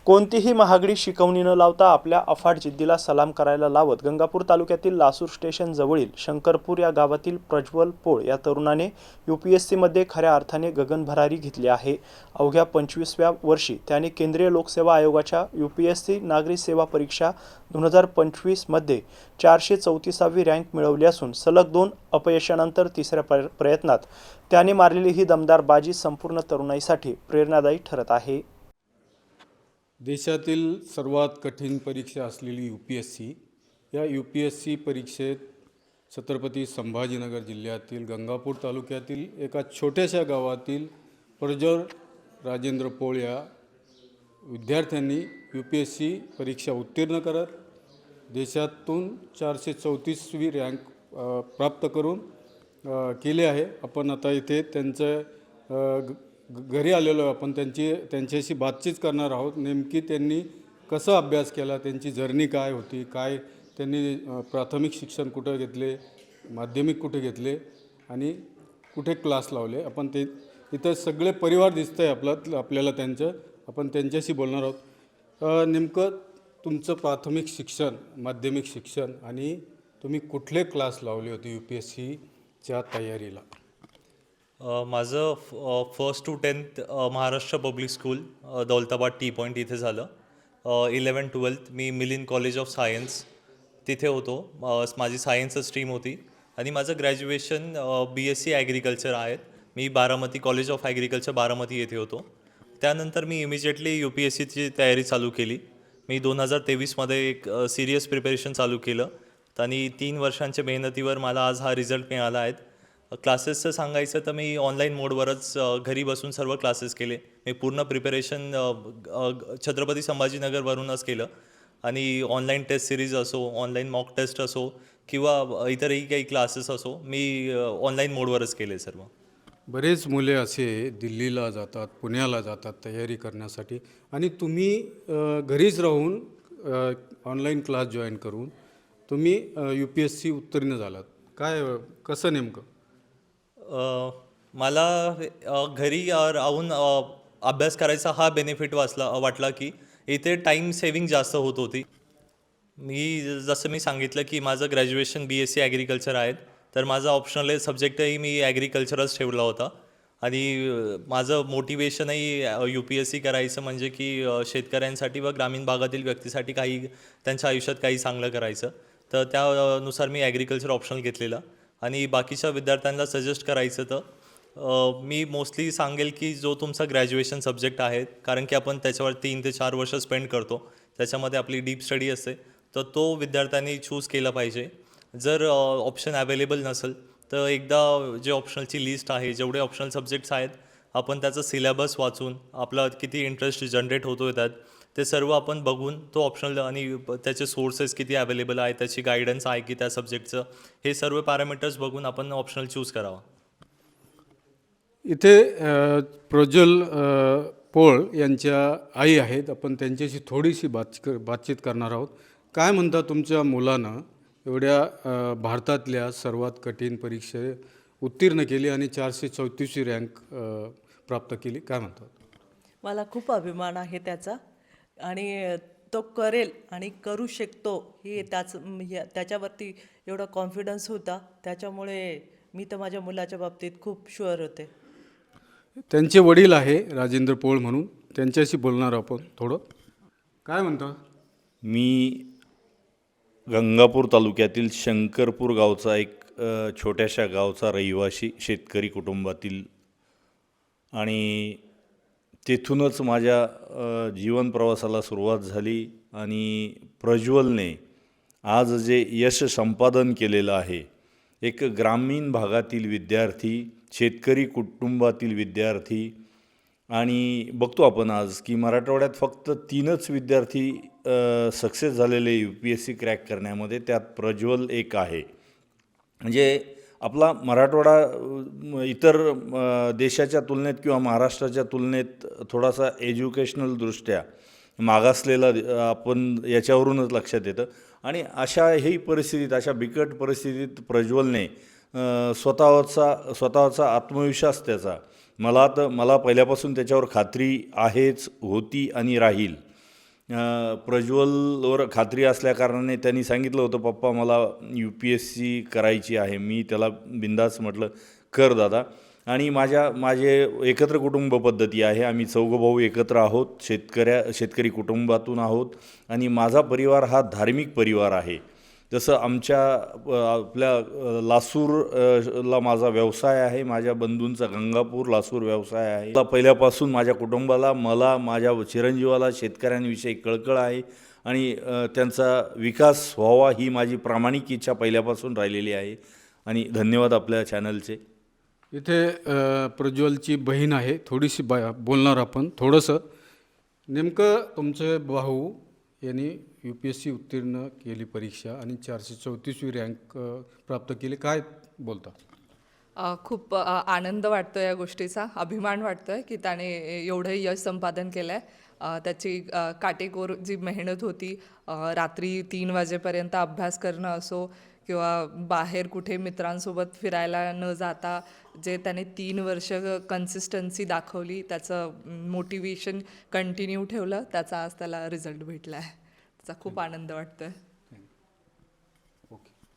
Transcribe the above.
कोणतीही महागडी शिकवणी न लावता आपल्या अफाट जिद्दीला सलाम करायला लावत गंगापूर तालुक्यातील लासूर स्टेशन जवळील शंकरपूर या गावातील प्रज्वल पोळ या तरुणाने UPSCमध्ये खऱ्या अर्थाने गगनभरारी घेतली आहे. अवघ्या 25व्या वर्षी त्याने केंद्रीय लोकसेवा आयोगाच्या UPSC नागरी सेवा परीक्षा 2025 मध्ये 434वी रँक मिळवली असून सलग 2 अपयशानंतर तिसऱ्या प्रयत्नात त्याने मारलेली ही दमदार बाजी संपूर्ण तरुणाईसाठी प्रेरणादायी ठरत आहे. देशातील सर्वात कठीण परीक्षा असलेली UPSC या UPSC परीक्षेत छत्रपती संभाजीनगर जिल्ह्यातील गंगापूर तालुक्यातील एका छोट्याशा गावातील प्रज्वल राजेंद्र पोळ या विद्यार्थ्यांनी UPSC परीक्षा उत्तीर्ण करत देशातून 434वी रँक प्राप्त करून केले आहे. आपण आता इथे त्यांचं घरी आलेलो आपण त्यांच्याशी बातचीत करणार आहोत. नेमकी त्यांनी कसा अभ्यास केला, त्यांची जर्नी काय होती, काय त्यांनी प्राथमिक शिक्षण कुठं घेतले, माध्यमिक कुठे घेतले आणि कुठे क्लास लावले. आपण ते इथं सगळे परिवार दिसतं आहे आपल्याला आपण त्यांच्याशी बोलणार आहोत. नेमकं तुमचं प्राथमिक शिक्षण, माध्यमिक शिक्षण आणि तुम्ही कुठले क्लास लावले होते UPSCच्या तयारीला? माझं 1st to 10th Maharashtra public school Daulatabad T point इथे झालं. 11th-12th me Milind college of science तिथे होतो. माझी सायन्स स्ट्रीम होती आणि माझं ग्रॅज्युएशन BSc ॲग्रिकल्चर आहे. मी Baramati college of agriculture Baramati येथे होतो. त्यानंतर मी इमिजिएटली UPSCची तयारी चालू केली. मी 2023मध्ये एक सिरियस प्रिपरेशन चालू केलं आणि 3 वर्षांच्या मेहनतीवर मला आज हा रिझल्ट मिळाला आहे. क्लासेसचं सांगायचं तर मी ऑनलाईन मोडवरच घरी बसून सर्व क्लासेस केले. मी पूर्ण प्रिपरेशन छत्रपती संभाजीनगरवरूनच केलं आणि ऑनलाईन टेस्ट सिरीज असो, ऑनलाईन मॉक टेस्ट असो किंवा इतरही काही क्लासेस असो, मी ऑनलाईन मोडवरच केले सर्व. बरेच मुले असे दिल्लीला जातात, पुण्याला जातात तयारी करण्यासाठी आणि तुम्ही घरीच राहून ऑनलाईन क्लास जॉईन करून तुम्ही UPSC उत्तीर्ण झालात. कसं नेमकं? मला घरी राहून अभ्यास करायचा हा बेनिफिट वाटला की इथे टाईम सेविंग जास्त होत होती. जसं मी सांगितलं की माझं ग्रॅज्युएशन BSc ॲग्रिकल्चर आहे, तर माझा ऑप्शनल सब्जेक्टही मी ॲग्रिकल्चरच ठेवला होता आणि माझं मोटिवेशनही UPSC करायचं म्हणजे की शेतकऱ्यांसाठी व ग्रामीण भागातील व्यक्तीसाठी त्यांच्या आयुष्यात काही चांगलं करायचं. तर त्यानुसार मी ॲग्रिकल्चर ऑप्शनल घेतलेला आणि बाकीच्या विद्यार्थ्यांना सजेस्ट करायचं तर मी मोस्टली सांगेल की जो तुमचा ग्रॅज्युएशन सब्जेक्ट आहे, कारण की आपण त्याच्यावर 3 ते 4 वर्ष स्पेंड करतो, त्याच्यामध्ये आपली डीप स्टडी असते, तर तो विद्यार्थ्यांनी चूज केला पाहिजे. जर ऑप्शन अवेलेबल नसेल तर एकदा जे ऑप्शनलची लिस्ट आहे, जेवढे ऑप्शनल सब्जेक्ट्स आहेत, आपण त्याचा सिलेबस वाचून आपला किती इंटरेस्ट जनरेट होतो त्यात ते सर्व आपण बघून तो ऑप्शनल आणि त्याचे सोर्सेस किती अवेलेबल आहे, त्याची गायडन्स आहे की त्या सब्जेक्टचं, हे सर्व पॅरामीटर्स बघून आपण ऑप्शनल चूज करावा. इथे प्रज्वल पोळ यांच्या आई आहेत. आपण त्यांच्याशी थोडीशी बातचीत करणार आहोत. काय म्हणता तुमच्या मुलानं एवढ्या भारतातल्या सर्वात कठीण परीक्षे उत्तीर्ण केली आणि 434वी रँक प्राप्त केली, काय म्हणतात? मला खूप अभिमान आहे त्याचा आणि तो करेल आणि करू शकतो हे त्याच्यावरती एवढा कॉन्फिडन्स होता. त्याच्यामुळे मी तर माझ्या मुलाच्या बाबतीत खूप शुअर होते. त्यांचे वडील आहे राजेंद्र पोळ म्हणून, त्यांच्याशी बोलणार आपण थोडं. काय म्हणता? मी गंगापूर तालुक्यातील शंकरपूर गावचा एक छोट्याशा गावचा रहिवासी शेतकरी कुटुंबातील आणि तेथूनच माझ्या जीवन प्रवासाला सुरुवात झाली आणि प्रज्वलने आज जे यश संपादन केलेलं आहे, एक ग्रामीण भागातील विद्यार्थी, शेतकरी कुटुंबातील विद्यार्थी आणि बघतो आपण आज की मराठवाड्यात फक्त 3च विद्यार्थी सक्सेस झालेले UPSC क्रॅक करण्यामध्ये, त्यात प्रज्वल एक आहे. म्हणजे आपला मराठवाडा इतर देशाच्या तुलनेत किंवा महाराष्ट्राच्या तुलनेत थोडासा एज्युकेशनल दृष्ट्या मागासलेला आपण याच्यावरूनच लक्षात येतं. आणि अशाही परिस्थितीत, अशा बिकट परिस्थितीत प्रज्वलने स्वतःचा आत्मविश्वास त्याचा मला पहिल्यापासून त्याच्यावर खात्री आहेच, होती आणि राहील प्रज्वलवर खात्री असल्याकारणाने त्यांनी सांगितलं होतं, पप्पा मला UPSC करायची आहे. मी त्याला बिंदास म्हटलं, कर दादा. आणि माझे एकत्र कुटुंब पद्धती आहे. आम्ही चौघं भाऊ एकत्र आहोत, शेतकरी कुटुंबातून आहोत आणि माझा परिवार हा धार्मिक परिवार आहे. जसं आपल्या लासूरला माझा व्यवसाय आहे, माझ्या बंधूंचा गंगापूर लासूर व्यवसाय आहे. मला पहिल्यापासून माझ्या कुटुंबाला, माझ्या चिरंजीवाला शेतकऱ्यांविषयी कळकळ आहे आणि त्यांचा विकास व्हावा ही माझी प्रामाणिक इच्छा पहिल्यापासून राहिलेली आहे. आणि धन्यवाद आपल्या चॅनलचे. इथे प्रज्वलची बहीण आहे, थोडीशी बोलणार आपण थोडंसं. नेमकं तुमचे भाऊ यांनी UPSC उत्तीर्ण केली परीक्षा आणि 434वी रँक प्राप्त केली, काय बोलता? खूप आनंद वाटतो या गोष्टीचा, अभिमान वाटतो आहे की त्याने एवढं यश संपादन केलं आहे. त्याची काटेकोर जी मेहनत होती, रात्री 3 वाजेपर्यंत अभ्यास करणं असो किंवा बाहेर कुठे मित्रांसोबत फिरायला न जाता जे त्याने 3 वर्ष कन्सिस्टन्सी दाखवली, त्याचं मोटिवेशन कंटिन्यू ठेवलं, त्याचा आज त्याला रिझल्ट भेटला आहे. त्याचा खूप आनंद वाटतो आहे.